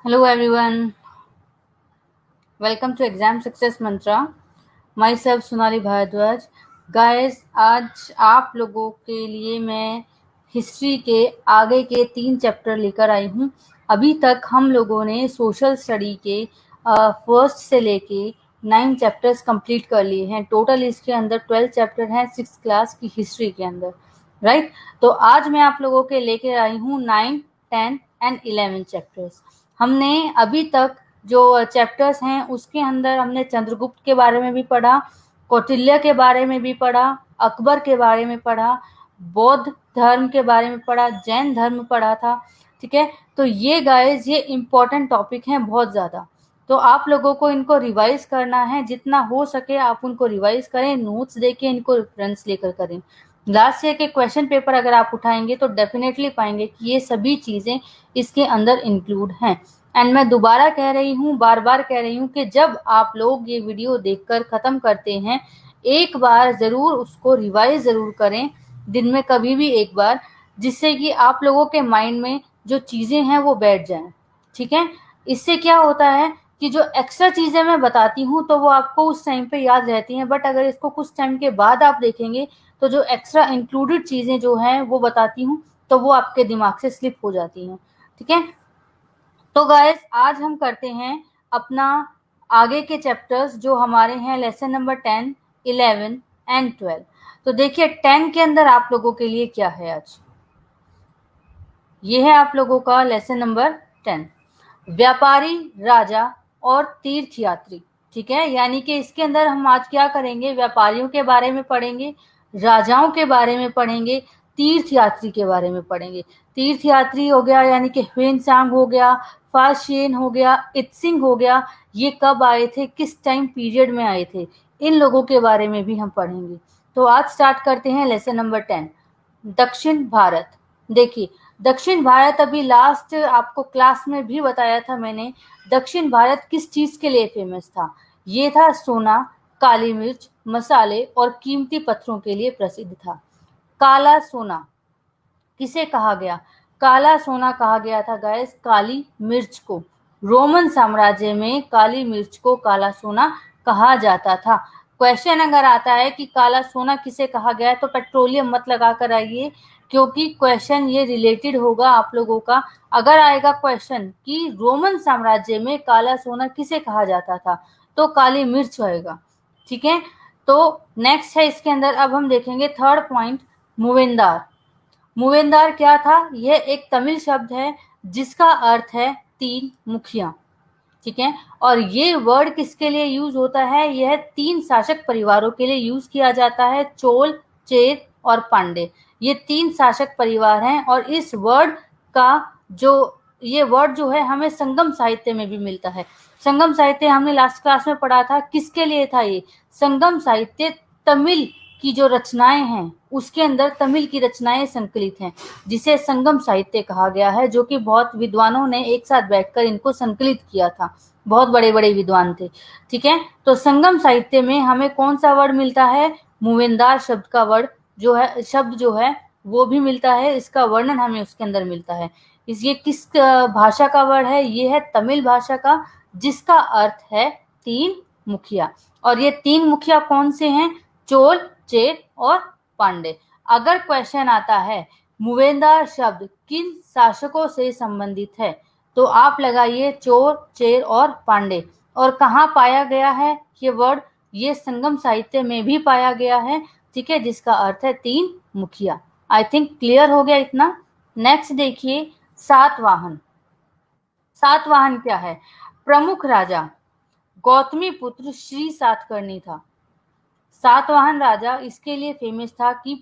Hello everyone, welcome to Exam Success Mantra. Myself Sonali Bharadwaj. Guys, आज आप लोगों के लिए मैं हिस्ट्री के आगे के 3 चैप्टर लेकर आई हूँ। अभी तक हम लोगों ने सोशल स्टडी के फर्स्ट से लेके 9 चैप्टर्स कंप्लीट कर लिए हैं। टोटल इसके अंदर 12 चैप्टर हैं 6th क्लास की हिस्ट्री के अंदर, राइट। तो आज मैं आप लोगों के लेकर आई हूँ 9, 10 एंड 11 चैप्टर्स। हमने अभी तक जो चैप्टर्स हैं उसके अंदर हमने चंद्रगुप्त के बारे में भी पढ़ा, कौटिल्य के बारे में भी पढ़ा, अकबर के बारे में पढ़ा, बौद्ध धर्म के बारे में पढ़ा, जैन धर्म पढ़ा था, ठीक है। तो ये गाइस ये इम्पोर्टेंट टॉपिक हैं बहुत ज़्यादा, तो आप लोगों को इनको रिवाइज करना है। जितना हो सके आप उनको रिवाइज करें, नोट्स देके इनको रेफरेंस लेकर करें। लास्ट ईयर के क्वेश्चन पेपर अगर आप उठाएंगे तो डेफिनेटली पाएंगे कि ये सभी चीज़ें इसके अंदर इंक्लूड हैं। एंड मैं दोबारा कह रही हूँ, बार बार कह रही हूँ कि जब आप लोग ये वीडियो देखकर ख़त्म करते हैं, एक बार ज़रूर उसको रिवाइज ज़रूर करें, दिन में कभी भी एक बार, जिससे कि आप लोगों के माइंड में जो चीज़ें हैं वो बैठ जाएं, ठीक है। इससे क्या होता है कि जो एक्स्ट्रा चीज़ें मैं बताती हूँ तो वो आपको उस टाइम पे याद रहती हैं, बट अगर इसको कुछ टाइम के बाद आप देखेंगे तो जो एक्स्ट्रा इंक्लूडेड चीज़ें जो हैं वो बताती हूँ तो वो आपके दिमाग से स्लिप हो जाती हैं, ठीक है। तो गाइस आज हम करते हैं अपना आगे के चैप्टर्स जो हमारे हैं लेसन नंबर 10, 11 एंड 12। तो देखिए 10 के अंदर आप लोगों के लिए क्या है आज। ये है आप लोगों का लेसन नंबर 10, व्यापारी, राजा और तीर्थयात्री, ठीक है। यानी कि इसके अंदर हम आज क्या करेंगे, व्यापारियों के बारे में पढ़ेंगे, राजाओं के बारे में पढ़ेंगे, तीर्थयात्री के बारे में पढ़ेंगे। तीर्थयात्री हो गया यानी कि ह्वेनसांग हो गया, फाशियन हो गया, इत्सिंग हो गया, ये कब आए थे, किस टाइम पीरियड में आए थे, इन लोगों के बारे में भी हम पढ़ेंगे। तो आज स्टार्ट करते हैं लेसन नंबर 10, दक्षिण भारत। देखिए दक्षिण भारत अभी लास्ट आपको क्लास में भी बताया था मैंने, दक्षिण भारत किस चीज के लिए फेमस था। ये था सोना, काली मिर्च, मसाले और कीमती पत्थरों के लिए प्रसिद्ध था। काला सोना किसे कहा गया, काला सोना कहा गया था गाइस काली मिर्च को। रोमन साम्राज्य में काली मिर्च को काला सोना कहा जाता था। क्वेश्चन अगर आता है कि काला सोना किसे कहा गया है तो पेट्रोलियम मत लगा कर आइए, क्योंकि क्वेश्चन ये रिलेटेड होगा आप लोगों का। अगर आएगा क्वेश्चन कि रोमन साम्राज्य में काला सोना किसे कहा जाता था तो काली मिर्च आएगा, ठीक है। तो नेक्स्ट है इसके अंदर, अब हम देखेंगे थर्ड पॉइंट, मूवेंदार। मूवेंदार क्या था, यह एक तमिल शब्द है जिसका अर्थ है 3 मुखिया, ठीक है। और ये वर्ड किसके लिए यूज होता है, यह 3 शासक परिवारों के लिए यूज किया जाता है, चोल, चेर और पांडे। ये 3 शासक परिवार हैं और इस वर्ड का ये वर्ड जो है हमें संगम साहित्य में भी मिलता है। संगम साहित्य हमने लास्ट क्लास में पढ़ा था, किसके लिए था ये संगम साहित्य, तमिल की जो रचनाएं हैं उसके अंदर तमिल की रचनाएं संकलित हैं, जिसे संगम साहित्य कहा गया है, जो कि बहुत विद्वानों ने एक साथ बैठकर इनको संकलित किया था। बहुत बड़े बड़े विद्वान थे, ठीक है। तो संगम साहित्य में हमें कौन सा वर्ड मिलता है, मूवेंदार शब्द का वर्ड जो है वो भी मिलता है, इसका वर्णन हमें उसके अंदर मिलता है। ये किस भाषा का वर्ड है, ये है तमिल भाषा का, जिसका अर्थ है 3 मुखिया। और ये 3 मुखिया कौन से हैं, चोल, चेर और पांडे। अगर क्वेश्चन आता है मूवेंदार शब्द किन शासकों से संबंधित है तो आप लगाइए चोल, चेर और पांडे। और कहाँ पाया गया है ये वर्ड, ये संगम साहित्य में भी पाया गया है, ठीक है, जिसका अर्थ है 3 मुखिया। आई थिंक क्लियर हो गया इतना। नेक्स्ट देखिए सातवाहन। सातवाहन क्या है, प्रमुख राजा गौतमी पुत्र श्री सातकर्णी था। सातवाहन राजा इसके लिए फेमस था कि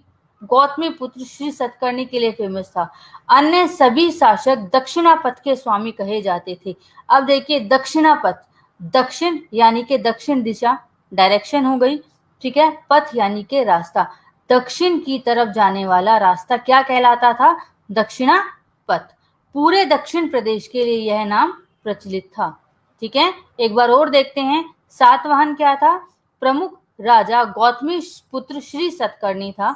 गौतमी पुत्र श्री सतकर्णी के लिए फेमस था। अन्य सभी शासक दक्षिणापथ के स्वामी कहे जाते थे। अब देखिए दक्षिणापथ, दक्षिण यानी कि दक्षिण दिशा, डायरेक्शन हो गई, ठीक है, पथ यानी कि रास्ता, दक्षिण की तरफ जाने वाला रास्ता क्या कहलाता था, दक्षिणापथ। पूरे दक्षिण प्रदेश के लिए यह नाम प्रचलित था, ठीक है। एक बार और देखते हैं, सातवाहन क्या था, प्रमुख राजा गौतमी पुत्र श्री सतकर्णी था।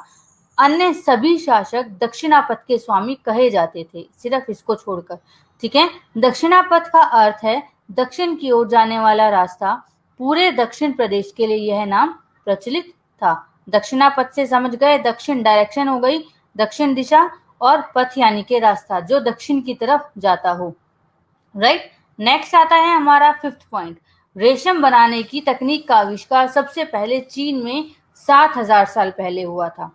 अन्य सभी शासक दक्षिणापथ के स्वामी कहे जाते थे, सिर्फ इसको छोड़कर, ठीक है। दक्षिणापथ का अर्थ है दक्षिण की ओर जाने वाला रास्ता। पूरे दक्षिण प्रदेश के लिए यह नाम प्रचलित था। दक्षिणापथ से समझ गए, दक्षिण डायरेक्शन हो गई, दक्षिण दिशा, और पथ यानी के रास्ता जो दक्षिण की तरफ जाता हो। राइट। नेक्स्ट आता है हमारा 5th पॉइंट। रेशम बनाने की तकनीक का आविष्कार सबसे पहले चीन में 7000 साल पहले हुआ था।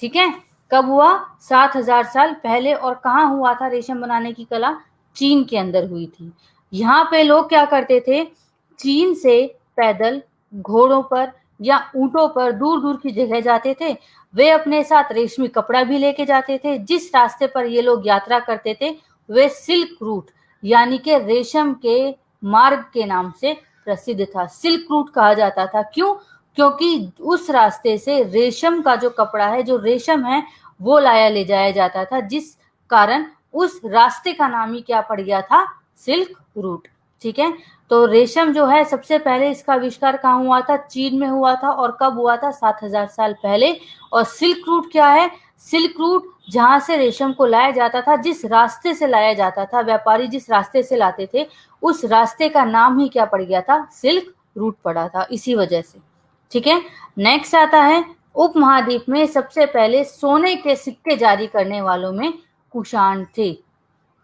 ठीक है, कब हुआ? 7000 साल पहले। और कहाँ हुआ था रेशम बनाने की कला? चीन के अंदर हुई थी। यहाँ पे लोग क्या करते थे? चीन से पैदल, घोड़ों पर या ऊंटों पर दूर दूर की जगह जाते थे। वे अपने साथ रेशमी कपड़ा भी लेके जाते थे। जिस रास्ते पर ये लोग यात्रा करते थे वे सिल्क रूट यानी कि रेशम के मार्ग के नाम से प्रसिद्ध था। सिल्क रूट कहा जाता था। क्यों? क्योंकि उस रास्ते से रेशम का जो कपड़ा है, जो रेशम है, वो लाया ले जाया जाता था, जिस कारण उस रास्ते का नाम ही क्या पड़ गया था? Silk route. ठीक है, तो रेशम जो है सबसे पहले इसका आविष्कार कहाँ हुआ था? चीन में हुआ था। और कब हुआ था? 7000 साल पहले। और सिल्क रूट क्या है? सिल्क रूट जहां से रेशम को लाया जाता था, जिस रास्ते से लाया जाता था, व्यापारी जिस रास्ते से लाते थे, उस रास्ते का नाम ही क्या पड़ गया था? सिल्क रूट पड़ा था, इसी वजह से। ठीक है, नेक्स्ट आता है उपमहाद्वीप में सबसे पहले सोने के सिक्के जारी करने वालों में कुषाण थे।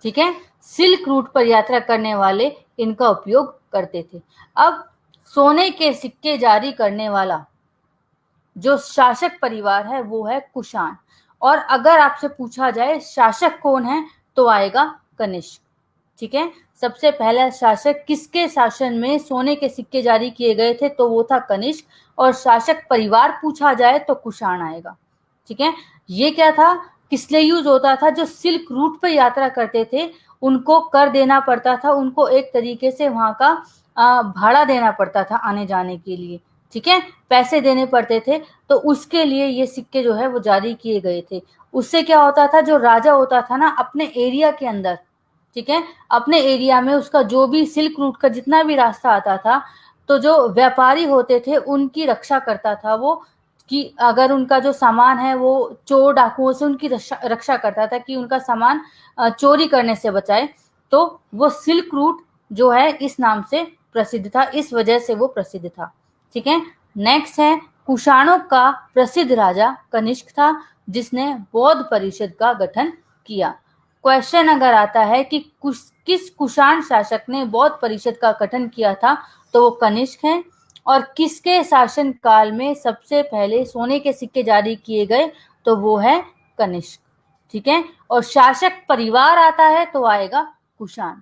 ठीक है, सिल्क रूट पर यात्रा करने वाले इनका उपयोग करते थे। अब सोने के सिक्के जारी करने वाला जो शासक परिवार है वो है कुषाण। और अगर आपसे पूछा जाए शासक कौन है तो आएगा कनिष्क। ठीक है, सबसे पहला शासक किसके शासन में सोने के सिक्के जारी किए गए थे तो वो था कनिष्क। और शासक परिवार पूछा जाए तो कुषाण आएगा। ठीक है, ये क्या था? किस लिए यूज होता था? जो सिल्क रूट पर यात्रा करते थे उनको कर देना पड़ता था, उनको एक तरीके से वहां का भाड़ा देना पड़ता था आने जाने के लिए। ठीक है, पैसे देने पड़ते थे, तो उसके लिए ये सिक्के जो है वो जारी किए गए थे। उससे क्या होता था? जो राजा होता था ना, अपने एरिया के अंदर, ठीक है, अपने एरिया में उसका जो भी सिल्क रूट का जितना भी रास्ता आता था, तो जो व्यापारी होते थे उनकी रक्षा करता था वो, कि अगर उनका जो सामान है वो चोर डाकुओं से उनकी रक्षा करता था कि उनका सामान चोरी करने से बचाए। तो वो सिल्क रूट जो है इस नाम से प्रसिद्ध था, इस वजह से वो प्रसिद्ध था। ठीक है, नेक्स्ट है कुषाणों का प्रसिद्ध राजा कनिष्क था, जिसने बौद्ध परिषद का गठन किया। क्वेश्चन अगर आता है कि किस कुषाण शासक ने बौद्ध परिषद का गठन किया था तो वो कनिष्क है। और किसके शासन काल में सबसे पहले सोने के सिक्के जारी किए गए तो वो है कनिष्क। ठीक है, और शासक परिवार आता है तो आएगा कुषाण।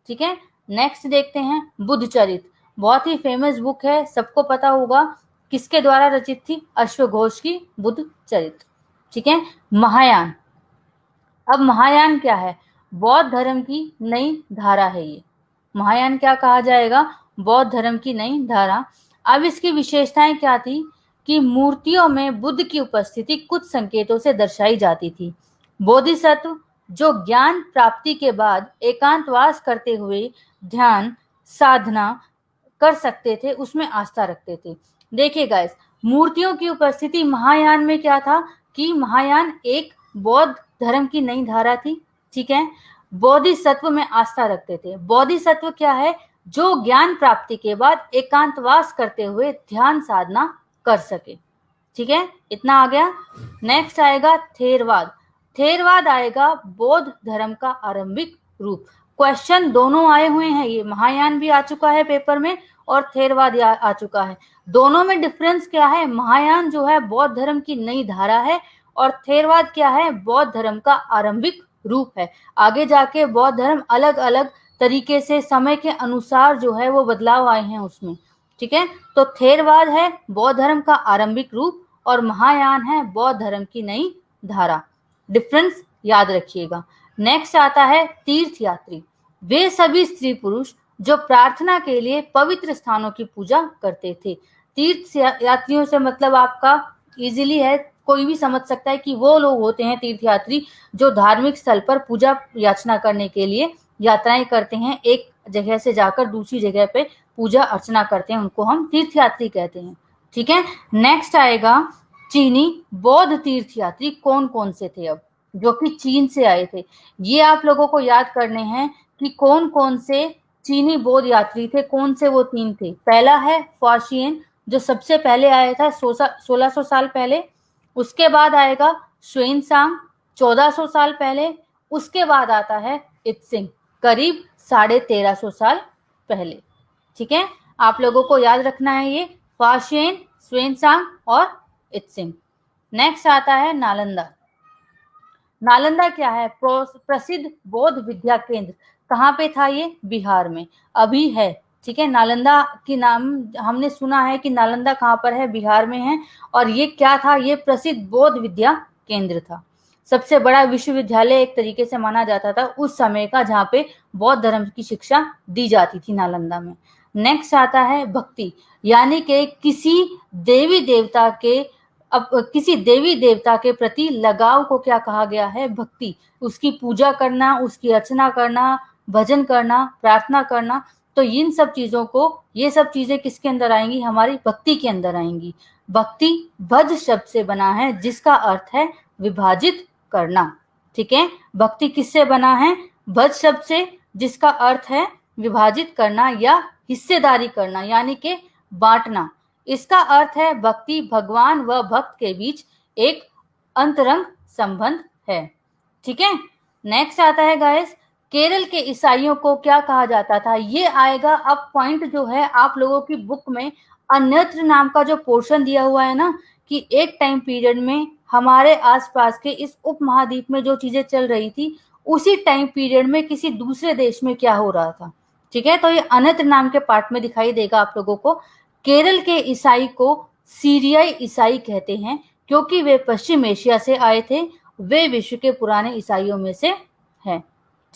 ठीक है, नेक्स्ट देखते हैं बुद्ध चरित्र। बहुत ही फेमस बुक है, सबको पता होगा। किसके द्वारा रचित थी? अश्वघोष की बुद्ध चरित्र। ठीक है, महायान। अब महायान क्या है? बौद्ध धर्म की नई धारा है ये। महायान क्या कहा जाएगा? बौद्ध धर्म की नई धारा। अब इसकी विशेषताएं क्या थी? कि मूर्तियों में बुद्ध की उपस्थिति कुछ संकेतों से दर्शाई जाती थी। बोधिसत्व जो ज्ञान प्राप्ति के बाद एकांतवास करते हुए ध्यान साधना कर सकते थे, उसमें आस्था रखते थे। देखिए गाइस, मूर्तियों की उपस्थिति महायान में क्या था? कि महायान एक बौद्ध धर्म की नई धारा थी। ठीक है, बोधिसत्व में आस्था रखते थे। बोधिसत्व क्या है? जो ज्ञान प्राप्ति के बाद एकांतवास करते हुए ध्यान साधना कर सके। ठीक है, इतना आ गया। नेक्स्ट आएगा थेरवाद। थेरवाद आएगा बौद्ध धर्म का आरंभिक रूप। क्वेश्चन दोनों आए हुए हैं, ये महायान भी आ चुका है पेपर में और थेरवाद आ चुका है। दोनों में डिफरेंस क्या है? महायान जो है बौद्ध धर्म की नई धारा है और थेरवाद क्या है? बौद्ध धर्म का आरंभिक रूप है। आगे जाके बौद्ध धर्म अलग अलग तरीके से समय के अनुसार जो है वो बदलाव आए हैं उसमें। ठीक है, तो थेरवाद है बौद्ध धर्म का आरंभिक रूप और महायान है बौद्ध धर्म की नई धारा। डिफरेंस याद रखिएगा। नेक्स्ट आता है तीर्थ यात्री। वे सभी स्त्री पुरुष जो प्रार्थना के लिए पवित्र स्थानों की पूजा करते थे। तीर्थ यात्रियों से मतलब आपका इजीली है, कोई भी समझ सकता है कि वो लोग होते हैं तीर्थ यात्री जो धार्मिक स्थल पर पूजा याचना करने के लिए यात्राएं करते हैं, एक जगह से जाकर दूसरी जगह पे पूजा अर्चना करते हैं, उनको हम तीर्थ यात्री कहते हैं। ठीक है, नेक्स्ट आएगा चीनी बौद्ध तीर्थ यात्री कौन कौन से थे अब, जो कि चीन से आए थे। ये आप लोगों को याद करने हैं कि कौन कौन से चीनी बौद्ध यात्री थे, कौन से वो 3 थे। पहला है फाशियन, जो सबसे पहले आया था 1600 साल पहले। उसके बाद आएगा श्वेनसांग 1400 साल पहले। उसके बाद आता है इत्सिंग करीब 1350 साल पहले। ठीक है, आप लोगों को याद रखना है ये फाशियन, श्वेनसांग और इत्सिंग। नेक्स्ट आता है नालंदा। नालंदा क्या है? प्रसिद्ध बौद्ध विद्या केंद्र। कहाँ पे था ये? बिहार में अभी है। ठीक है, नालंदा की नाम हमने सुना है कि नालंदा कहाँ पर है? बिहार में है। और ये क्या था? ये प्रसिद्ध बौद्ध विद्या केंद्र था। सबसे बड़ा विश्वविद्यालय एक तरीके से माना जाता था उस समय का, जहाँ पे बौद्ध धर्म की शिक्षा दी जाती थी नालंदा में। नेक्स्ट आता है भक्ति, यानी कि किसी देवी देवता के प्रति लगाव को क्या कहा गया है? भक्ति। उसकी पूजा करना, उसकी अर्चना करना, भजन करना, प्रार्थना करना। तो इन सब चीजों को, ये सब चीजें किसके अंदर आएंगी? हमारी भक्ति के अंदर आएंगी। भक्ति भज शब्द से बना है, जिसका अर्थ है विभाजित करना। ठीक है, भक्ति किससे बना है? भज शब्द से, जिसका अर्थ है विभाजित करना या हिस्सेदारी करना, यानी कि बांटना। इसका अर्थ है भक्ति भगवान व भक्त के बीच एक अंतरंग संबंध है। ठीक है, नेक्स्ट आता है गाइस, केरल के ईसाइयों को क्या कहा जाता था? ये आएगा अब पॉइंट जो है आप लोगों की बुक में। अन्यत्र नाम का जो पोर्शन दिया हुआ है ना, कि एक टाइम पीरियड में हमारे आसपास के इस उपमहाद्वीप में जो चीजें चल रही थी, उसी टाइम पीरियड में किसी दूसरे देश में क्या हो रहा था। ठीक है, तो ये अन्यत्र नाम के पार्ट में दिखाई देगा आप लोगों को। केरल के ईसाई को सीरियाई ईसाई कहते हैं, क्योंकि वे पश्चिम एशिया से आए थे। वे विश्व के पुराने ईसाइयों में से हैं।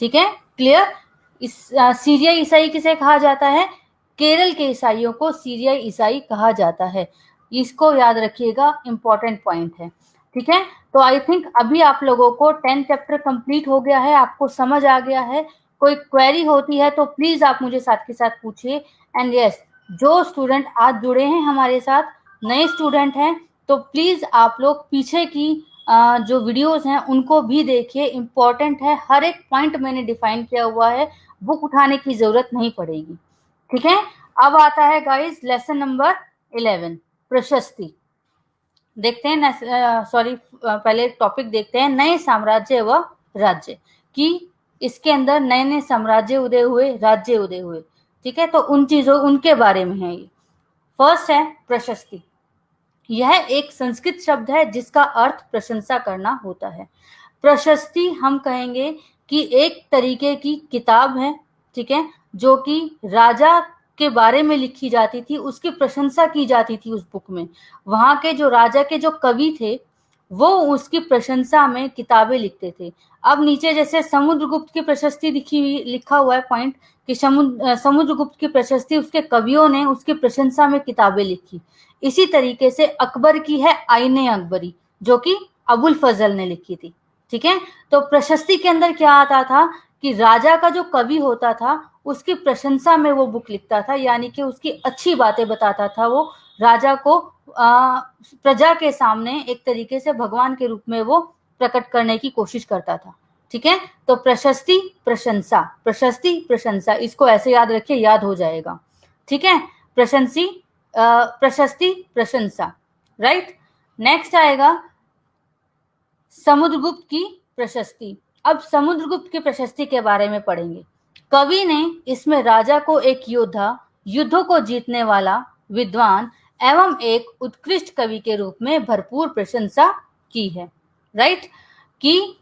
ठीक है, क्लियर? इस सीरियाई ईसाई किसे कहा जाता है? केरल के ईसाइयों को सीरियाई ईसाई कहा जाता है। इसको याद रखिएगा, इंपॉर्टेंट पॉइंट है। ठीक है, तो आई थिंक अभी आप लोगों को 10 चैप्टर कंप्लीट हो गया है, आपको समझ आ गया है। कोई क्वेरी होती है तो प्लीज आप मुझे साथ के साथ पूछिए। एंड यस, जो स्टूडेंट आज जुड़े हैं हमारे साथ, नए स्टूडेंट हैं, तो प्लीज आप लोग पीछे की जो वीडियोस हैं उनको भी देखिए, इंपॉर्टेंट है। हर एक पॉइंट मैंने डिफाइन किया हुआ है, बुक उठाने की जरूरत नहीं पड़ेगी। ठीक है, अब आता है गाइस लेसन नंबर 11, प्रशस्ति। देखते हैं, पहले टॉपिक देखते हैं, नए साम्राज्य व राज्य। कि इसके अंदर नए नए साम्राज्य उदय हुए, राज्य उदय हुए। ठीक है, तो उन चीजों, उनके बारे में है ये। फर्स्ट है प्रशस्ति। यह एक संस्कृत शब्द है जिसका अर्थ प्रशंसा करना होता है। प्रशस्ति हम कहेंगे कि एक तरीके की किताब है। ठीक है, जो कि राजा के बारे में लिखी जाती थी, उसकी प्रशंसा की जाती थी उस बुक में। वहां के जो राजा के जो कवि थे, वो उसकी प्रशंसा में किताबें लिखते थे। अब नीचे जैसे समुद्रगुप्त की प्रशस्ति लिखा हुआ है पॉइंट, कि समुद्रगुप्त की प्रशस्ति उसके कवियों ने उसकी प्रशंसा में किताबें लिखी। इसी तरीके से अकबर की है आईने अकबरी, जो कि अबुल फजल ने लिखी थी। ठीक है, तो प्रशस्ति के अंदर क्या आता था कि राजा का जो कवि होता था, उसकी प्रशंसा में वो बुक लिखता था, यानी कि उसकी अच्छी बातें बताता था। वो राजा को प्रजा के सामने एक तरीके से भगवान के रूप में वो प्रकट करने की कोशिश करता था। ठीक है, तो प्रशस्ति प्रशंसा, प्रशस्ति प्रशंसा, इसको ऐसे याद रखिए, याद हो जाएगा। ठीक है, प्रशस्ति प्रशंसा, राइट। नेक्स्ट आएगा समुद्रगुप्त की प्रशस्ति। अब समुद्रगुप्त की प्रशस्ति के बारे में पढ़ेंगे। कवि ने इसमें राजा को एक योद्धा, युद्धों को जीतने वाला, विद्वान एवं एक उत्कृष्ट कवि के रूप में भरपूर प्रशंसा की है। राइट, कि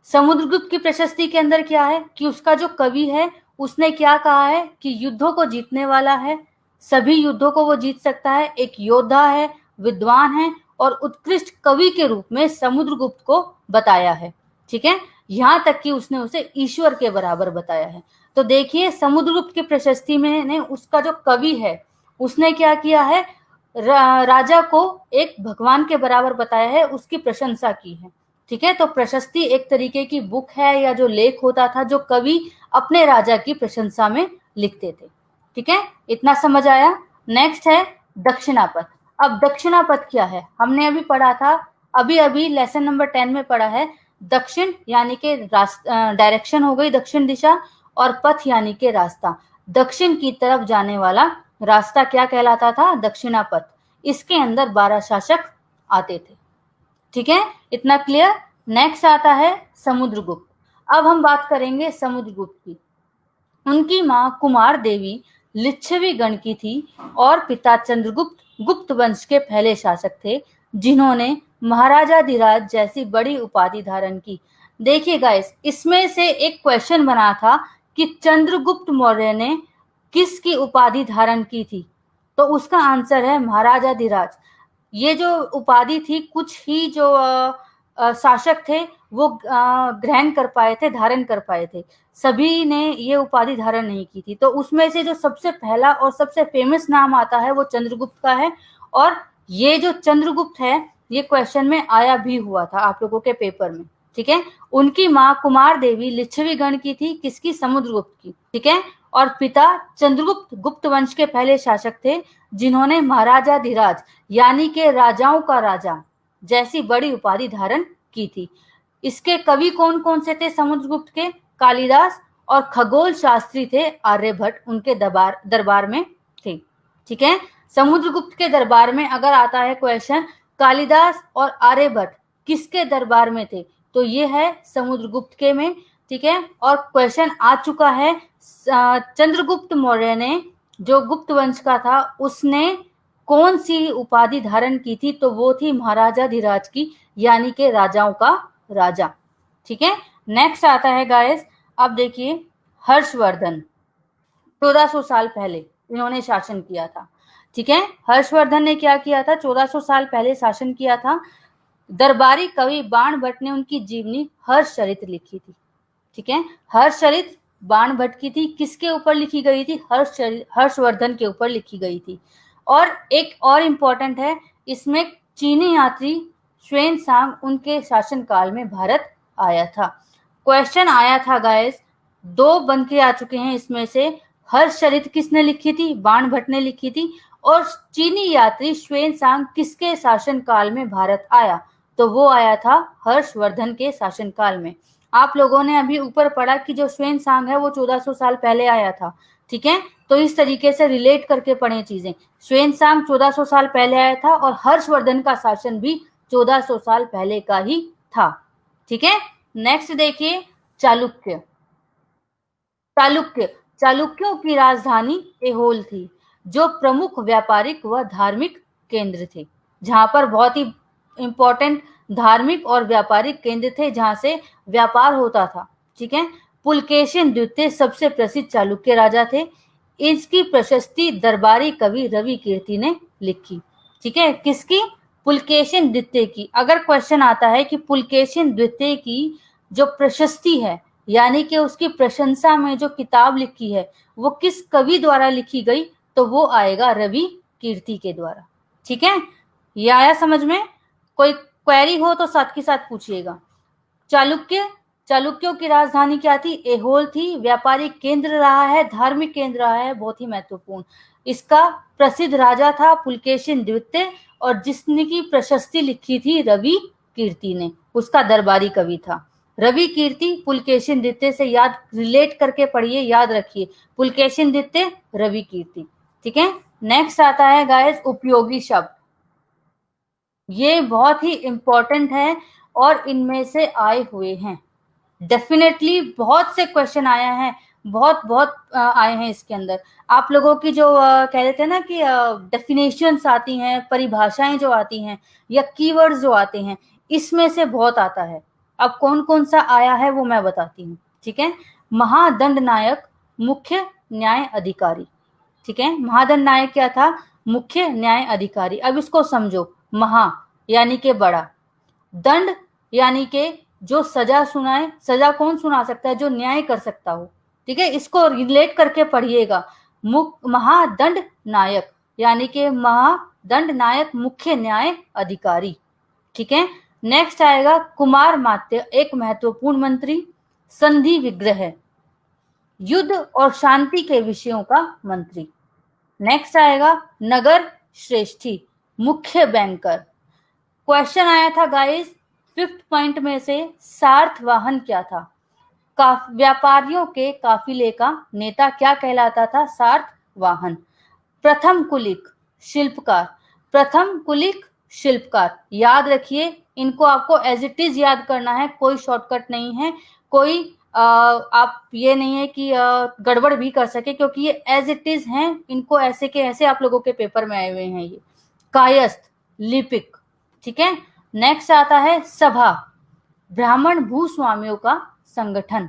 समुद्रगुप्त की प्रशस्ति के अंदर क्या है कि उसका जो कवि है उसने क्या कहा है कि युद्धों को जीतने वाला है, सभी युद्धों को वो जीत सकता है, एक योद्धा है, विद्वान है और उत्कृष्ट कवि के रूप में समुद्रगुप्त को बताया है। ठीक है, यहां तक कि उसने उसे ईश्वर के बराबर बताया है। तो देखिए, समुद्रगुप्त की प्रशस्ति में ने उसका जो कवि है उसने क्या किया है, राजा को एक भगवान के बराबर बताया है, उसकी प्रशंसा की है। ठीक है, तो प्रशस्ति एक तरीके की बुक है या जो लेख होता था जो कवि अपने राजा की प्रशंसा में लिखते थे। ठीक है, इतना समझ आया। नेक्स्ट है दक्षिणापद। अब दक्षिणापद क्या है? हमने अभी पढ़ा था, अभी लेसन नंबर 10 में पढ़ा है। दक्षिण यानी कि डायरेक्शन हो गई, दक्षिण दिशा, और पथ यानी के रास्ता, दक्षिण की तरफ जाने वाला रास्ता क्या कहलाता था? दक्षिणापथ। इसके अंदर 12 शासक आते थे। ठीक है, इतना क्लियर। नेक्स्ट आता है समुद्रगुप्त। अब हम बात करेंगे समुद्रगुप्त की। उनकी मां कुमार देवी लिच्छवी गण की थी और पिता चंद्रगुप्त गुप्त वंश के पहले शासक थे, जिन्होंने महाराजाधिराज जैसी बड़ी उपाधि धारण की। देखिए गाइस, इसमें से एक क्वेश्चन बना था कि चंद्रगुप्त मौर्य ने किसकी उपाधि धारण की थी, तो उसका आंसर है महाराजाधिराज। ये जो उपाधि थी, कुछ ही जो शासक थे वो ग्रहण कर पाए थे, धारण कर पाए थे, सभी ने ये उपाधि धारण नहीं की थी। तो उसमें से जो सबसे पहला और सबसे फेमस नाम आता है वो चंद्रगुप्त का है। और ये जो चंद्रगुप्त है, ये क्वेश्चन में आया भी हुआ था आप लोगों के पेपर में। ठीक है, उनकी मां कुमार देवी लिच्छवी गण की थी, किसकी? समुद्रगुप्त की। ठीक है, और पिता चंद्रगुप्त गुप्त वंश के पहले शासक थे, जिन्होंने महाराजाधिराज यानी के राजाओं का राजा जैसी बड़ी उपाधि धारण की थी। इसके कवि कौन कौन से थे समुद्रगुप्त के? कालिदास और खगोल शास्त्री थे आर्यभट्ट, उनके दरबार में थे। ठीक है, समुद्रगुप्त के दरबार में अगर आता है क्वेश्चन कालिदास और आर्यभट्ट किसके दरबार में थे, तो ये है समुद्रगुप्त के में। ठीक है, और क्वेश्चन आ चुका है चंद्रगुप्त मौर्य ने जो गुप्त वंश का था, उसने कौन सी उपाधि धारण की थी, तो वो थी महाराजाधिराज की, यानी के राजाओं का राजा। ठीक है, नेक्स्ट आता है गाइस, अब देखिए हर्षवर्धन। 1400 साल पहले इन्होंने शासन किया था। ठीक है, हर्षवर्धन ने क्या किया था? 1400 साल पहले शासन किया था। दरबारी कवि बाणभट्ट ने उनकी जीवनी हर्षचरित लिखी थी। ठीक है, हर्षचरित बाणभट्ट की थी, किसके ऊपर लिखी गई थी? हर्षवर्धन के ऊपर लिखी गई थी। और एक और इम्पोर्टेंट है, इसमें चीनी यात्री ह्वेन-त्सांग उनके शासनकाल में भारत आया था। क्वेश्चन आया था गाइस, दो बन के आ चुके हैं इसमें से। हर्षचरित किसने लिखी थी? बाणभट्ट ने लिखी थी। और चीनी यात्री ह्वेन-त्सांग किसके शासनकाल में भारत आया? तो वो आया था हर्षवर्धन के शासनकाल में। आप लोगों ने अभी ऊपर पढ़ा कि जो ह्वेन-त्सांग है वो 1400 साल पहले आया था। ठीक है, तो इस तरीके से रिलेट करके पढ़ें चीजें। ह्वेन-त्सांग 1400 साल पहले आया था और हर्षवर्धन का शासन भी 1400 साल पहले का ही था। ठीक है, नेक्स्ट देखिए चालुक्य। चालुक्यों की राजधानी ऐहोल थी, जो प्रमुख व्यापारिक व धार्मिक केंद्र थे, जहां पर बहुत ही इंपॉर्टेंट धार्मिक और व्यापारिक केंद्र थे, जहां से व्यापार होता था। ठीक है, पुलकेशिन द्वितीय सबसे प्रसिद्ध चालुक्य राजा थे। इसकी प्रशस्ति दरबारी कवि रवि कीर्ति ने लिखी। ठीक है, किसकी? पुलकेशिन द्वितीय की। अगर क्वेश्चन आता है कि पुलकेशिन द्वितीय की जो प्रशस्ति है, यानी कि उसकी प्रशंसा में जो किताब लिखी है, वो किस कवि द्वारा लिखी गई, तो वो आएगा रवि कीर्ति के द्वारा। ठीक है, ये आया समझ में? कोई क्वेरी हो तो साथ के साथ पूछिएगा। चालुक्यों की राजधानी क्या थी? ऐहोल थी। व्यापारिक केंद्र रहा है, धार्मिक केंद्र रहा है, बहुत ही महत्वपूर्ण। इसका प्रसिद्ध राजा था पुलकेशिन द्वितीय, और जिसने की प्रशस्ति लिखी थी रवि कीर्ति ने, उसका दरबारी कवि था। रवि कीर्ति पुलकेशिन द्वितीय से याद रिलेट करके पढ़िए, याद रखिए, पुलकेशिन द्वितीय रवि कीर्ति। ठीक है, नेक्स्ट आता है गाइस उपयोगी शब्द। ये बहुत ही इंपॉर्टेंट है और इनमें से आए हुए हैं। डेफिनेटली बहुत से क्वेश्चन आया है, बहुत आए हैं इसके अंदर। आप लोगों की जो कह रहे थे ना कि डेफिनेशंस आती हैं, परिभाषाएं जो आती हैं या कीवर्ड्स जो आते हैं, इसमें से बहुत आता है। अब कौन कौन सा आया है वो मैं बताती हूँ। ठीक है, महादंड नायक मुख्य न्याय अधिकारी। ठीक है, महादंड नायक क्या था? मुख्य न्याय अधिकारी। अब इसको समझो, महा यानी के बड़ा, दंड यानी के जो सजा सुनाए। सजा कौन सुना सकता है? जो न्याय कर सकता हो। ठीक है, इसको रिलेट करके पढ़िएगा। महादंड नायक यानी के महादंड नायक मुख्य न्याय अधिकारी। ठीक है, नेक्स्ट आएगा कुमार मात्य, एक महत्वपूर्ण मंत्री। संधि विग्रह, युद्ध और शांति के विषयों का मंत्री। नेक्स्ट आएगा नगर श्रेष्ठी, मुख्य बैंकर। क्वेश्चन आया था गाइस 5th पॉइंट में से, सार्थवाहन क्या था? व्यापारियों के काफिले का नेता क्या कहलाता था? सातवाहन। प्रथम कुलिक शिल्पकार, प्रथम कुलिक शिल्पकार, याद रखिए, इनको आपको एज इट इज याद करना है, कोई शॉर्टकट नहीं है, कोई आप ये नहीं है कि गड़बड़ भी कर सके, क्योंकि ये एज इट इज हैं, इनको ऐसे के ऐसे आप लोगों के पेपर में आए हुए हैं। ये कायस्थ, लिपिक, ठीक है। नेक्स्ट आता है सभा, ब्राह्मण भूस्वामियों का संगठन।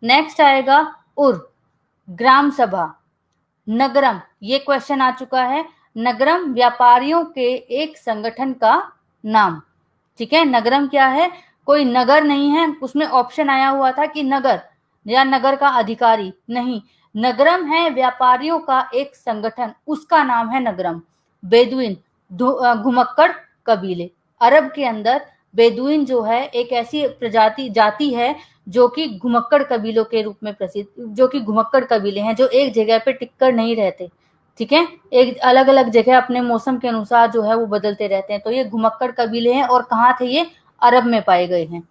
नेक्स्ट आएगा उर, ग्राम सभा। नगरम, ये क्वेश्चन आ चुका है, नगरम व्यापारियों के एक संगठन का नाम, ठीक है। नगरम क्या है? कोई नगर नहीं है, उसमें ऑप्शन आया हुआ था कि नगर या नगर का अधिकारी, नहीं, नगरम है व्यापारियों का एक संगठन, उसका नाम है नगरम। बेदुइन, घुमक्कड़ कबीले, अरब के अंदर बेदुइन जो है एक ऐसी जाति है जो कि घुमक्कड़ कबीलों के रूप में प्रसिद्ध, जो कि घुमक्कड़ कबीले हैं, जो एक जगह पे टिककर नहीं रहते, ठीक है, एक अलग अलग जगह अपने मौसम के अनुसार जो है वो बदलते रहते हैं। तो ये घुमक्कड़ कबीले हैं, और कहाँ थे ये? अरब में पाए गए हैं,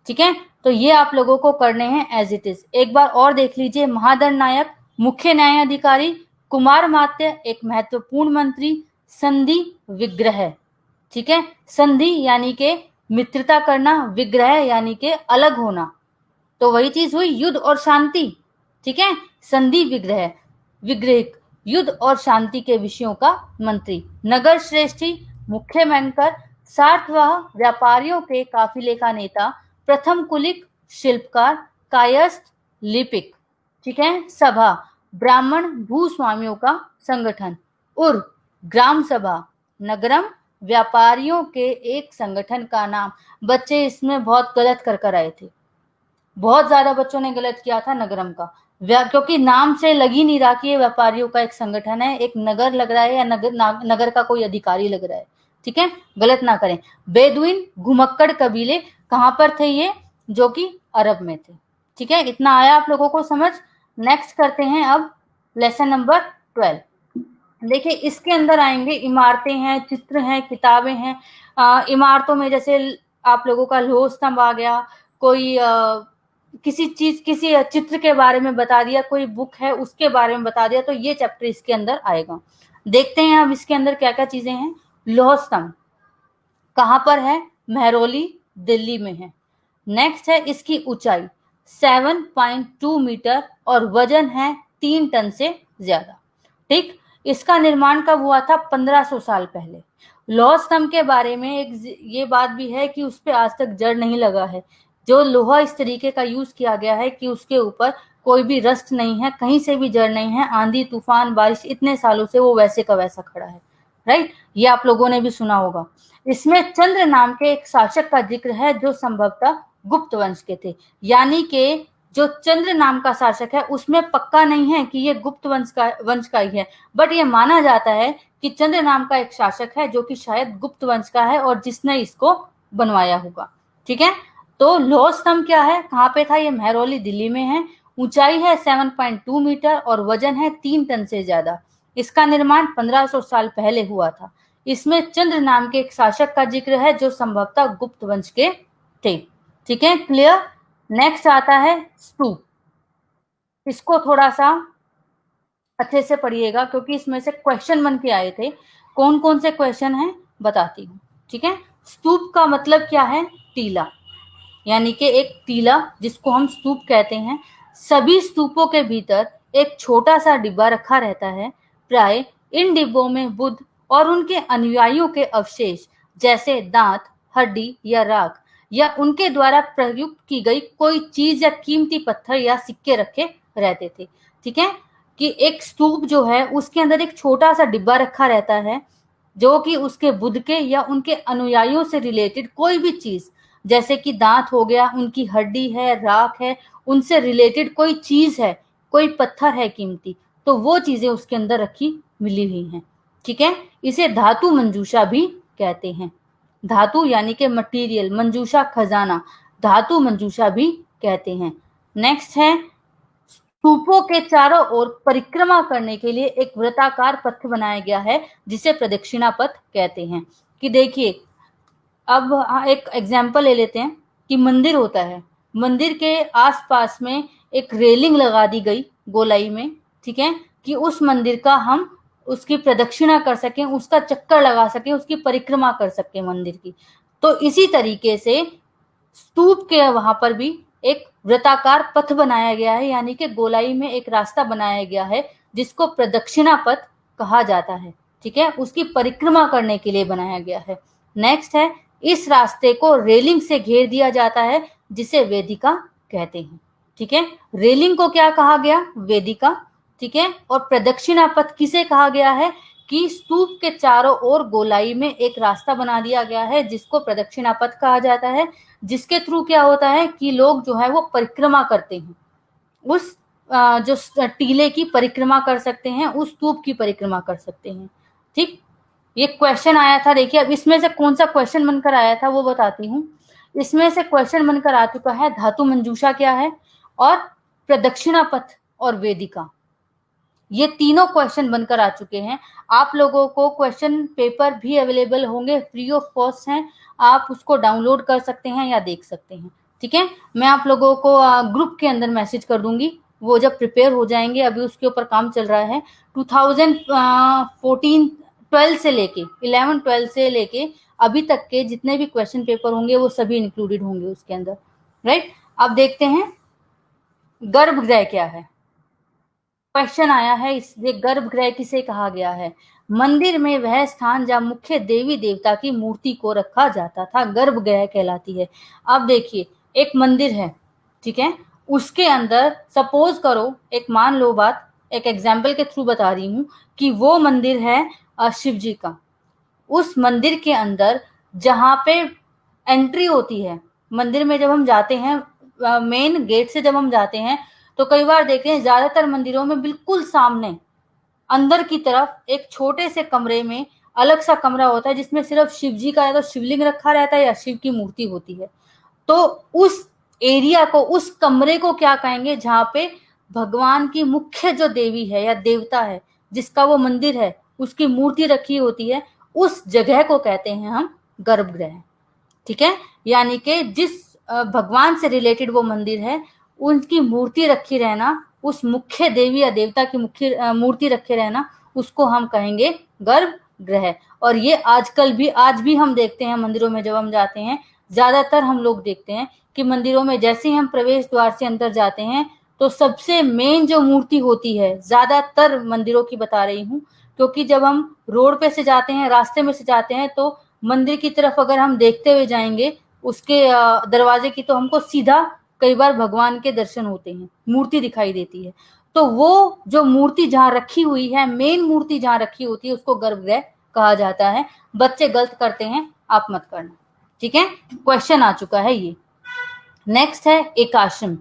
ठीक है। तो ये आप लोगों को करने हैं एज इट इज। एक बार और देख लीजिए, महादंड नायक, मुख्य न्यायाधिकारी, कुमार मात्य एक महत्वपूर्ण मंत्री, संधि विग्रह, ठीक है। संधि यानी के मित्रता करना, विग्रह यानी के अलग होना, तो वही चीज हुई युद्ध और शांति, ठीक है। संधि विग्रह, विग्रह युद्ध और शांति के विषयों का मंत्री। नगर श्रेष्ठी, मुख्य बैंकर, सातवाह व्यापारियों के काफिले का नेता, प्रथम कुलिक शिल्पकार, कायस्थ लिपिक, ठीक है। सभा, ब्राह्मण भूस्वामियों का संगठन। उर, ग्राम सभा। नगरम, व्यापारियों के एक संगठन का नाम। बच्चे इसमें बहुत गलत कर आए थे, बहुत ज्यादा बच्चों ने गलत किया था नगरम का, क्योंकि नाम से लग ही नहीं रहा कि ये व्यापारियों का एक संगठन है, एक नगर लग रहा है या नगर का कोई अधिकारी लग रहा है, ठीक है, गलत ना करें। बेदुइन, घुमक्कड़ कबीले, कहां पर थे ये? जो कि अरब में थे, ठीक है। इतना आया आप लोगों को समझ? नेक्स्ट करते हैं अब लेसन नंबर 12। देखिए, इसके अंदर आएंगे इमारतें हैं, चित्र हैं, किताबें हैं। इमारतों में जैसे आप लोगों का लौह स्तंभ आ गया, कोई किसी चित्र के बारे में बता दिया, कोई बुक है उसके बारे में बता दिया, तो ये चैप्टर इसके अंदर आएगा। देखते हैं अब इसके अंदर क्या क्या चीजें हैं। लौह स्तंभ कहां पर है? महरौली, दिल्ली में है। नेक्स्ट है इसकी ऊंचाई 7.2 मीटर और वजन है 3 टन से ज्यादा, ठीक। इसका निर्माण कब हुआ था? 1500 साल पहले। लौह स्तंभ के बारे में एक ये बात भी है कि उस पर आज तक जड़ नहीं लगा है। जो लोहा इस तरीके का यूज किया गया है कि उसके ऊपर कोई भी रस्ट नहीं है, कहीं से भी जड़ नहीं है, आंधी तूफान बारिश इतने सालों से वो वैसे का वैसा खड़ा है, राइट। ये आप लोगों ने भी सुना होगा। इसमें चंद्र नाम के एक शासक का जिक्र है जो संभवतः गुप्त वंश के थे, यानी कि जो चंद्र नाम का शासक है उसमें पक्का नहीं है कि ये गुप्त वंश का ही है, बट ये माना जाता है कि चंद्र नाम का एक शासक है जो कि शायद गुप्त वंश का है और जिसने इसको बनवाया होगा, ठीक है। तो लौह स्तंभ क्या है, कहाँ पे था? ये महरौली, दिल्ली में है। ऊंचाई है 7.2 मीटर और वजन है 3 टन से ज्यादा। इसका निर्माण 1500 साल पहले हुआ था। इसमें चंद्र नाम के एक शासक का जिक्र है जो संभवतः गुप्त वंश के थे, ठीक है, क्लियर। नेक्स्ट आता है स्तूप। इसको थोड़ा सा अच्छे से पढ़िएगा क्योंकि इसमें से क्वेश्चन बन के आए थे। कौन कौन से क्वेश्चन हैं बताती हूँ, ठीक है। स्तूप का मतलब क्या है? टीला, यानी कि एक टीला जिसको हम स्तूप कहते हैं। सभी स्तूपों के भीतर एक छोटा सा डिब्बा रखा रहता है। प्राय इन डिब्बों में बुद्ध और उनके अनुयायियों के अवशेष जैसे दांत, हड्डी या राख या उनके द्वारा प्रयुक्त की गई कोई चीज या कीमती पत्थर या सिक्के रखे रहते थे, ठीक है। कि एक स्तूप जो है उसके अंदर एक छोटा सा डिब्बा रखा रहता है जो कि उसके बुद्ध के या उनके अनुयायियों से रिलेटेड कोई भी चीज, जैसे कि दांत हो गया, उनकी हड्डी है, राख है, उनसे रिलेटेड कोई चीज है, कोई पत्थर है कीमती, तो वो चीजें उसके अंदर रखी मिली हुई हैं, ठीक है। इसे धातु मंजूषा भी कहते हैं। धातु यानी कि मटेरियल, मंजूषा खजाना, धातु मंजूषा भी कहते हैं। नेक्स्ट है स्तूपों के चारों ओर परिक्रमा करने के लिए एक वृत्ताकार पथ बनाया गया है जिसे प्रदक्षिणा पथ कहते हैं। कि देखिए, अब एक एग्जाम्पल ले लेते हैं कि मंदिर होता है, मंदिर के आसपास में एक रेलिंग लगा दी गई गोलाई में, ठीक है, कि उस मंदिर का हम उसकी प्रदक्षिणा कर सकें, उसका चक्कर लगा सकें, उसकी परिक्रमा कर सकें मंदिर की। तो इसी तरीके से स्तूप के वहां पर भी एक वृत्ताकार पथ बनाया गया है, यानी कि गोलाई में एक रास्ता बनाया गया है जिसको प्रदक्षिणा पथ कहा जाता है, ठीक है, उसकी परिक्रमा करने के लिए बनाया गया है। नेक्स्ट है, इस रास्ते को रेलिंग से घेर दिया जाता है जिसे वेदिका कहते हैं, ठीक है। रेलिंग को क्या कहा गया? वेदिका, ठीक है। और प्रदक्षिणा पथ किसे कहा गया है? कि स्तूप के चारों ओर गोलाई में एक रास्ता बना दिया गया है जिसको प्रदक्षिणा पथ कहा जाता है, जिसके थ्रू क्या होता है कि लोग जो है वो परिक्रमा करते हैं, उस जो टीले की परिक्रमा कर सकते हैं, उस स्तूप की परिक्रमा कर सकते हैं, ठीक। ये क्वेश्चन आया था, देखिए अब इसमें से कौन सा क्वेश्चन बनकर आया था वो बताती हूँ। इसमें से क्वेश्चन बनकर आ चुका है धातु मंजूषा क्या है और प्रदक्षिणा पथ और वेदिका, ये तीनों क्वेश्चन बनकर आ चुके हैं। आप लोगों को क्वेश्चन पेपर भी अवेलेबल होंगे, फ्री ऑफ कॉस्ट हैं, आप उसको डाउनलोड कर सकते हैं या देख सकते हैं, ठीक है। मैं आप लोगों को ग्रुप के अंदर मैसेज कर दूंगी, वो जब प्रिपेयर हो जाएंगे, अभी उसके ऊपर काम चल रहा है। 2014 12 से लेके 11 12 से लेके अभी तक के जितने भी क्वेश्चन पेपर होंगे वो सभी इंक्लूडेड होंगे उसके अंदर, राइट। अब देखते हैं गर्भगृह क्या है। क्वेश्चन आया है, इसलिए गर्भगृह किसे कहा गया है? मंदिर में वह स्थान जहां मुख्य देवी देवता की मूर्ति को रखा जाता था गर्भगृह कहलाती है। अब देखिए एक मंदिर है, ठीक है, उसके अंदर सपोज करो, एक मान लो बात, एक एग्जाम्पल के थ्रू बता रही हूं कि वो मंदिर है शिव जी का। उस मंदिर के अंदर जहां पे एंट्री होती है मंदिर में, जब हम जाते हैं मेन गेट से जब हम जाते हैं, तो कई बार देखते हैं ज्यादातर मंदिरों में बिल्कुल सामने अंदर की तरफ एक छोटे से कमरे में अलग सा कमरा होता है जिसमें सिर्फ शिव जी का या तो शिवलिंग रखा रहता है या शिव की मूर्ति होती है। तो उस एरिया को, उस कमरे को क्या कहेंगे? जहां पे भगवान की मुख्य जो देवी है या देवता है जिसका वो मंदिर है उसकी मूर्ति रखी होती है, उस जगह को कहते हैं हम गर्भगृह, ठीक है। यानी कि जिस भगवान से रिलेटेड वो मंदिर है उनकी मूर्ति रखी रहना, उस मुख्य देवी या देवता की मुख्य मूर्ति रखे रहना, उसको हम कहेंगे गर्भगृह। और ये आजकल भी, आज भी हम देखते हैं मंदिरों में, जब हम जाते हैं ज्यादातर हम लोग देखते हैं कि मंदिरों में जैसे ही हम प्रवेश द्वार से अंदर जाते हैं तो सबसे मेन जो मूर्ति होती है, ज्यादातर मंदिरों की बता रही हूँ, क्योंकि जब हम रोड पे से जाते हैं, रास्ते में से जाते हैं, तो मंदिर की तरफ अगर हम देखते हुए जाएंगे उसके दरवाजे की, तो हमको सीधा कई बार भगवान के दर्शन होते हैं, मूर्ति दिखाई देती है। तो वो जो मूर्ति जहां रखी हुई है, मेन मूर्ति जहां रखी होती है, उसको गर्भगृह कहा जाता है। बच्चे गलत करते हैं, आप मत करना, ठीक है। क्वेश्चन आ चुका है ये। नेक्स्ट है एकाश्रम।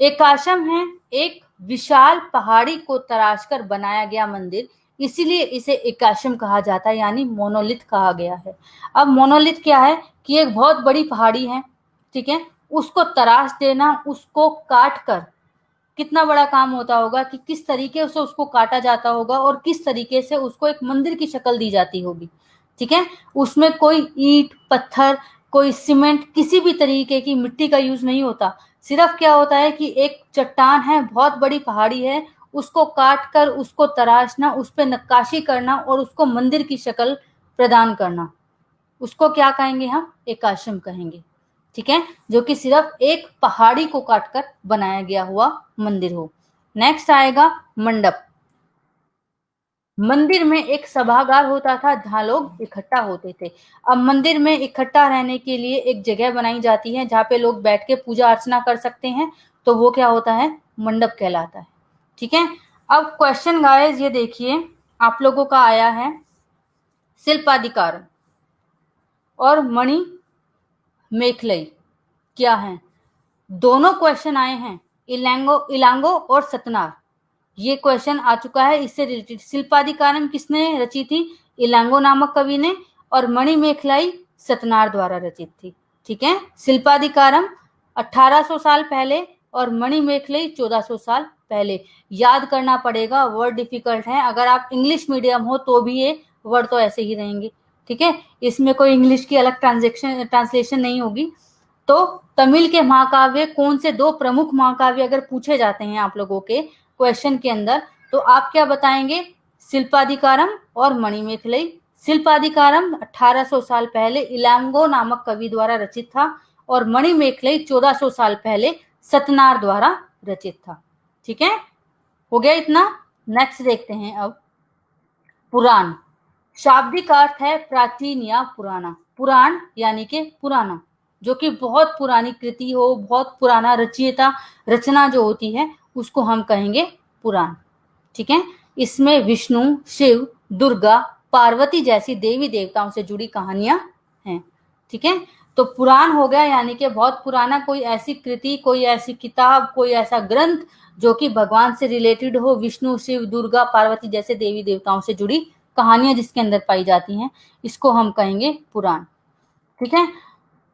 एकाश्रम है एक विशाल पहाड़ी को तराशकर बनाया गया मंदिर, इसीलिए इसे एकाश्रम कहा जाता है, यानी मोनोलिथ कहा गया है। अब मोनोलिथ क्या है कि एक बहुत बड़ी पहाड़ी है, ठीक है, उसको तराश देना, उसको काट कर कितना बड़ा काम होता होगा कि किस तरीके से उसको काटा जाता होगा और किस तरीके से उसको एक मंदिर की शक्ल दी जाती होगी, ठीक है। उसमें कोई ईंट पत्थर, कोई सीमेंट, किसी भी तरीके की मिट्टी का यूज नहीं होता। सिर्फ क्या होता है कि एक चट्टान है, बहुत बड़ी पहाड़ी है, उसको काट कर उसको तराशना, उस पर नक्काशी करना और उसको मंदिर की शक्ल प्रदान करना, उसको क्या कहेंगे? हम एकाश्रम कहेंगे, ठीक है, जो कि सिर्फ एक पहाड़ी को काटकर बनाया गया हुआ मंदिर हो। नेक्स्ट आएगा मंडप। मंदिर में एक सभागार होता था जहां लोग इकट्ठा होते थे। अब मंदिर में इकट्ठा रहने के लिए एक जगह बनाई जाती है जहां पे लोग बैठ के पूजा अर्चना कर सकते हैं, तो वो क्या होता है? मंडप कहलाता है, ठीक है। अब क्वेश्चन गाइस ये देखिए, आप लोगों का आया है शिल्पाधिकार और मणि मेखलई क्या है। दोनों क्वेश्चन आए हैं, इलांगो और सतनार, ये क्वेश्चन आ चुका है इससे रिलेटेड। शिल्पाधिकारम किसने रची थी? इलांगो नामक कवि ने, और मणि मेखलाई सतनार द्वारा रचित थी, ठीक है। शिल्पाधिकारम 1800 साल पहले और मणि मेखलाई 1400 साल पहले। याद करना पड़ेगा, वर्ड डिफिकल्ट है, अगर आप इंग्लिश मीडियम हो तो भी ये वर्ड तो ऐसे ही रहेंगे, ठीक है, इसमें कोई इंग्लिश की अलग ट्रांसलेशन नहीं होगी। तो तमिल के महाकाव्य कौन से 2 प्रमुख महाकाव्य अगर पूछे जाते हैं आप लोगों के क्वेश्चन के अंदर, तो आप क्या बताएंगे? शिल्पाधिकारम और मणिमेखलाई। शिल्पाधिकारम 1800 साल पहले इलांगो नामक कवि द्वारा रचित था और मणिमेखलाई 1400 साल पहले सतनार द्वारा रचित था। ठीक है, हो गया इतना। नेक्स्ट देखते हैं अब पुराण। शाब्दिक अर्थ है प्राचीन या पुराना। पुराण यानी कि पुराना, जो कि बहुत पुरानी कृति हो, बहुत पुराना रचयिता रचना जो होती है उसको हम कहेंगे पुराण। ठीक है, इसमें विष्णु, शिव, दुर्गा, पार्वती जैसी देवी देवताओं से जुड़ी कहानियां हैं। ठीक है, तो पुराण हो गया यानी कि बहुत पुराना कोई ऐसी कृति, कोई ऐसी किताब, कोई ऐसा ग्रंथ जो कि भगवान से रिलेटेड हो, विष्णु, शिव, दुर्गा, पार्वती जैसे देवी देवताओं से जुड़ी कहानियां जिसके अंदर पाई जाती हैं, इसको हम कहेंगे पुराण। ठीक है,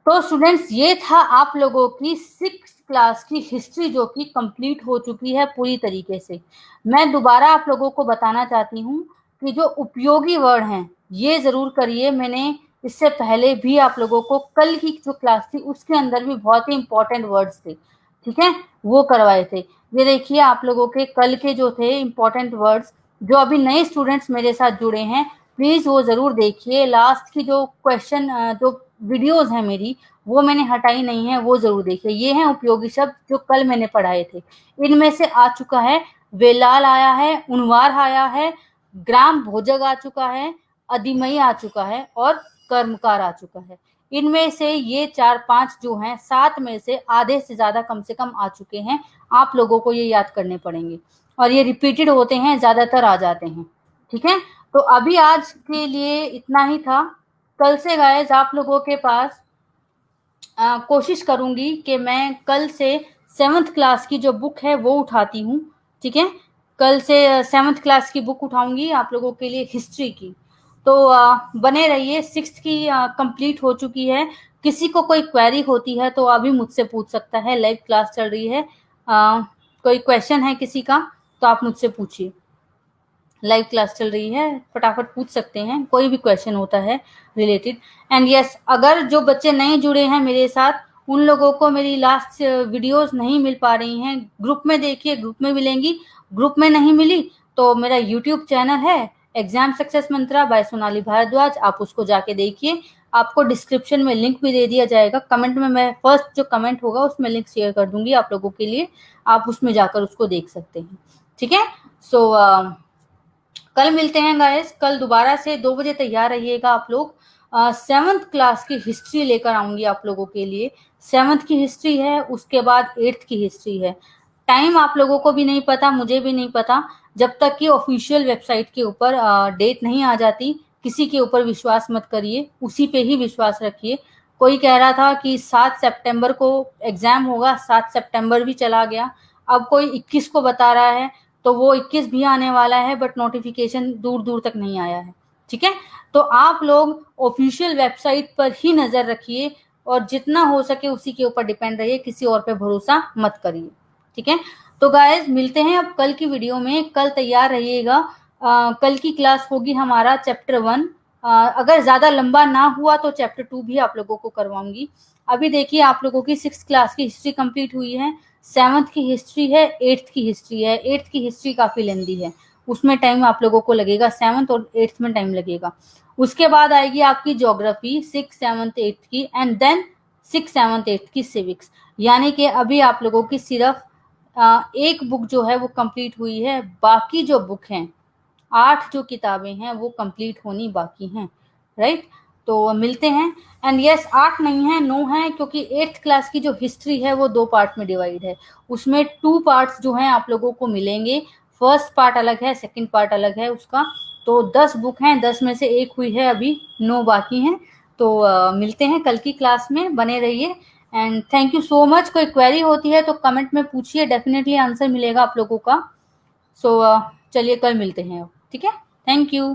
तो स्टूडेंट्स ये था आप लोगों की 6th क्लास की हिस्ट्री जो कि कंप्लीट हो चुकी है पूरी तरीके से। मैं दोबारा आप लोगों को बताना चाहती हूँ कि जो उपयोगी वर्ड हैं ये जरूर करिए। मैंने इससे पहले भी आप लोगों को कल की जो क्लास थी उसके अंदर भी बहुत ही इंपॉर्टेंट वर्ड्स थे, ठीक है, वो करवाए थे। ये देखिए आप लोगों के कल के जो थे इंपॉर्टेंट वर्ड्स, जो अभी नए स्टूडेंट्स मेरे साथ जुड़े हैं प्लीज वो जरूर देखिए। लास्ट की जो क्वेश्चन जो वीडियोस हैं मेरी वो मैंने हटाई नहीं है, वो जरूर देखिए। ये हैं उपयोगी शब्द जो कल मैंने पढ़ाए थे। इनमें से आ चुका है वेलाल आया है, उनवार आया है, ग्राम भोजक आ चुका है, अधिमई आ चुका है और कर्मकार आ चुका है। इनमें से ये 4-5 जो हैं 7 में से आधे से ज्यादा कम से कम आ चुके हैं। आप लोगों को ये याद करने पड़ेंगे और ये रिपीटेड होते हैं, ज्यादातर आ जाते हैं। ठीक है, तो अभी आज के लिए इतना ही था। कल से गाइस आप लोगों के पास कोशिश करूंगी कि मैं कल से 7th क्लास की जो बुक है वो उठाती हूँ। ठीक है, कल से 7th क्लास की बुक उठाऊंगी आप लोगों के लिए हिस्ट्री की। तो बने रहिए। 6th की कंप्लीट हो चुकी है। किसी को कोई क्वेरी होती है तो अभी मुझसे पूछ सकता है, लाइव क्लास चल रही है। कोई क्वेश्चन है किसी का तो आप मुझसे पूछिए, लाइव क्लास चल रही है, फटाफट पूछ सकते हैं, कोई भी क्वेश्चन होता है रिलेटेड। एंड यस, अगर जो बच्चे नए जुड़े हैं मेरे साथ उन लोगों को मेरी लास्ट वीडियोस नहीं मिल पा रही हैं, ग्रुप में देखिए, ग्रुप में मिलेंगी। ग्रुप में नहीं मिली तो मेरा यूट्यूब चैनल है एग्जाम सक्सेस मंत्रा बाय सोनाली भारद्वाज, आप उसको जाके देखिए। आपको डिस्क्रिप्शन में लिंक भी दे दिया जाएगा, कमेंट में मैं फर्स्ट जो कमेंट होगा उसमें लिंक शेयर कर दूंगी आप लोगों के लिए, आप उसमें जाकर उसको देख सकते हैं। ठीक है, सो कल मिलते हैं गाइस। कल दोबारा से 2 बजे तैयार रहिएगा आप लोग। 7th क्लास की हिस्ट्री लेकर आऊंगी आप लोगों के लिए। 7th की हिस्ट्री है, उसके बाद 8th की हिस्ट्री है। टाइम आप लोगों को भी नहीं पता, मुझे भी नहीं पता, जब तक कि ऑफिशियल वेबसाइट के ऊपर डेट नहीं आ जाती। किसी के ऊपर विश्वास मत करिए, उसी पे ही विश्वास रखिए। कोई कह रहा था कि 7 सितंबर को एग्जाम होगा, 7 सितंबर भी चला गया। अब कोई 21 को बता रहा है, तो वो 21 भी आने वाला है, बट नोटिफिकेशन दूर दूर तक नहीं आया है। ठीक है, तो आप लोग ऑफिशियल वेबसाइट पर ही नजर रखिए और जितना हो सके उसी के ऊपर डिपेंड रहिए, किसी और पे भरोसा मत करिए। ठीक है, तो गाइस मिलते हैं अब कल की वीडियो में। कल तैयार रहिएगा। कल की क्लास होगी हमारा चैप्टर 1। अगर ज्यादा लंबा ना हुआ तो चैप्टर 2 भी आप लोगों को करवाऊंगी। अभी देखिए आप लोगों की 6th क्लास की हिस्ट्री कंप्लीट हुई है, 7th की हिस्ट्री है, 8th की हिस्ट्री है। 8th की हिस्ट्री काफी लेंदी है, उसमें टाइम आप लोगों को लगेगा, 7th और 8th में टाइम लगेगा। उसके बाद आएगी आपकी ज्योग्राफी 6th 7th 8th की, and then 6th 7th 8th की सिविक्स। यानी कि अभी आप लोगों की सिर्फ एक बुक जो है वो कंप्लीट हुई है, बाकी जो बुक हैं 8 जो किताबें हैं वो कंप्लीट होनी बाकी हैं। राइट, तो मिलते हैं। एंड यस 8 नहीं है, 9 है, क्योंकि 8th क्लास की जो हिस्ट्री है वो 2 पार्ट में डिवाइड है। उसमें 2 पार्ट्स जो हैं आप लोगों को मिलेंगे। फर्स्ट पार्ट अलग है, सेकंड पार्ट अलग है उसका। तो 10 बुक हैं, 10 में से एक हुई है, अभी 9 बाकी हैं। तो मिलते हैं कल की क्लास में, बने रहिए। And thank you so much. कोई क्वेरी होती है तो कमेंट में पूछिए, डेफिनेटली आंसर मिलेगा आप लोगों का। सो चलिए कल मिलते हैं। ठीक है, थैंक यू।